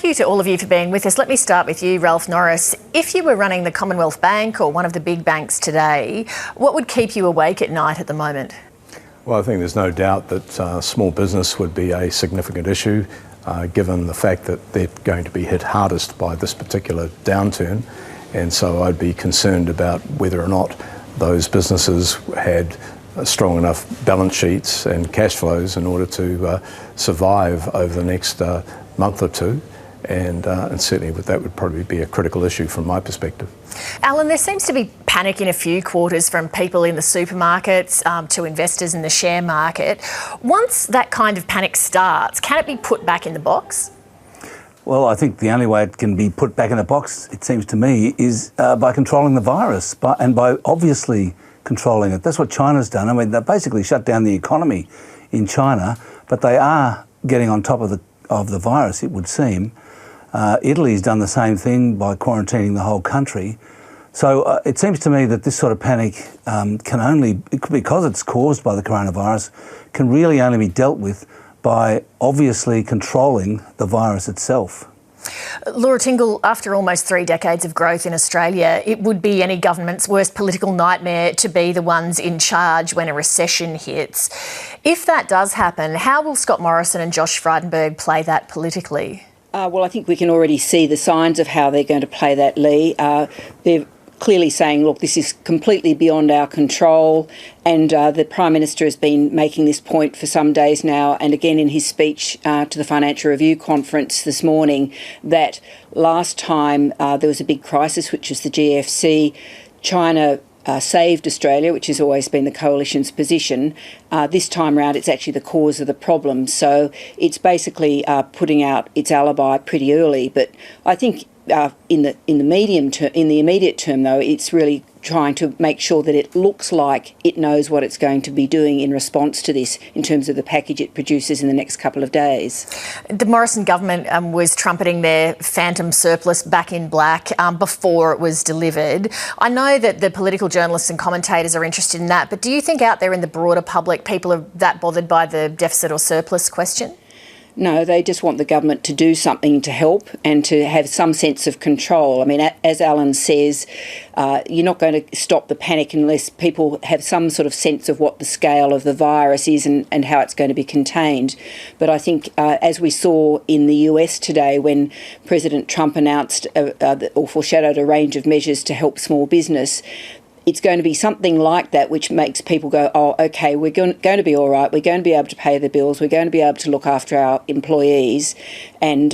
thank you to all of you for being with us. Let me start with you, Ralph Norris. If you were running the Commonwealth Bank or one of the big banks today, what would keep you awake at night at the moment? Well, I think there's no doubt that small business would be a significant issue, given the fact that they're going to be hit hardest by this particular downturn. And so I'd be concerned about whether or not those businesses had strong enough balance sheets and cash flows in order to survive over the next month or two. And certainly that would probably be a critical issue from my perspective. Alan, there seems to be panic in a few quarters, from people in the supermarkets to investors in the share market. Once that kind of panic starts, can it be put back in the box? Well, I think the only way it can be put back in the box, it seems to me, is by controlling the virus and by obviously controlling it. That's what China's done. I mean, they basically shut down the economy in China, but they are getting on top of the virus, it would seem. Italy's done the same thing by quarantining the whole country. So it seems to me that this sort of panic because it's caused by the coronavirus, can really only be dealt with by obviously controlling the virus itself. Laura Tingle, after almost 3 decades of growth in Australia, it would be any government's worst political nightmare to be the ones in charge when a recession hits. If that does happen, how will Scott Morrison and Josh Frydenberg play that politically? Well, I think we can already see the signs of how they're going to play that, Leigh. They're clearly saying, look, this is completely beyond our control, and the Prime Minister has been making this point for some days now, and again in his speech to the Financial Review conference this morning, that last time there was a big crisis, which was the GFC, China saved Australia, which has always been the coalition's position. This time round, it's actually the cause of the problem. So it's basically putting out its alibi pretty early. But I think in the immediate term, though, it's really trying to make sure that it looks like it knows what it's going to be doing in response to this in terms of the package it produces in the next couple of days. The Morrison government was trumpeting their phantom surplus back in black before it was delivered. I know that the political journalists and commentators are interested in that, but do you think out there in the broader public people are that bothered by the deficit or surplus question? No, they just want the government to do something to help and to have some sense of control. I mean, as Alan says, you're not going to stop the panic unless people have some sort of sense of what the scale of the virus is and how it's going to be contained. But I think, as we saw in the US today, when President Trump announced or foreshadowed a range of measures to help small business, it's going to be something like that which makes people go, oh, OK, we're going to be all right. We're going to be able to pay the bills. We're going to be able to look after our employees and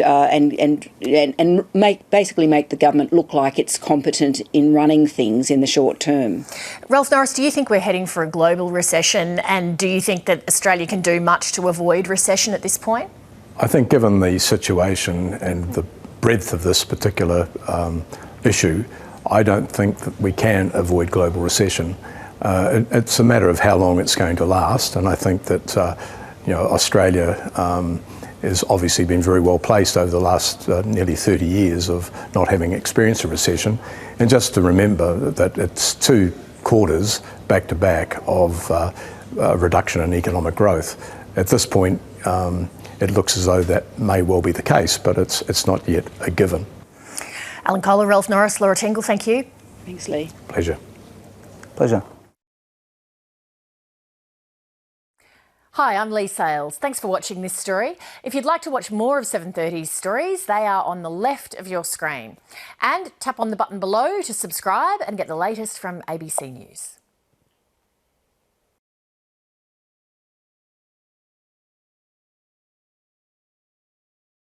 basically make the government look like it's competent in running things in the short term. Ralph Norris, do you think we're heading for a global recession, and do you think that Australia can do much to avoid recession at this point? I think given the situation and the breadth of this particular issue, I don't think that we can avoid global recession. It's a matter of how long it's going to last, and I think that Australia has obviously been very well placed over the last nearly 30 years of not having experienced a recession. And just to remember that it's 2 quarters back to back of a reduction in economic growth. At this point, it looks as though that may well be the case, but it's not yet a given. Alan Kohler, Ralph Norris, Laura Tingle, thank you. Thanks, Leigh. Pleasure. Pleasure. Hi, I'm Leigh Sales. Thanks for watching this story. If you'd like to watch more of 7:30's stories, they are on the left of your screen. And tap on the button below to subscribe and get the latest from ABC News.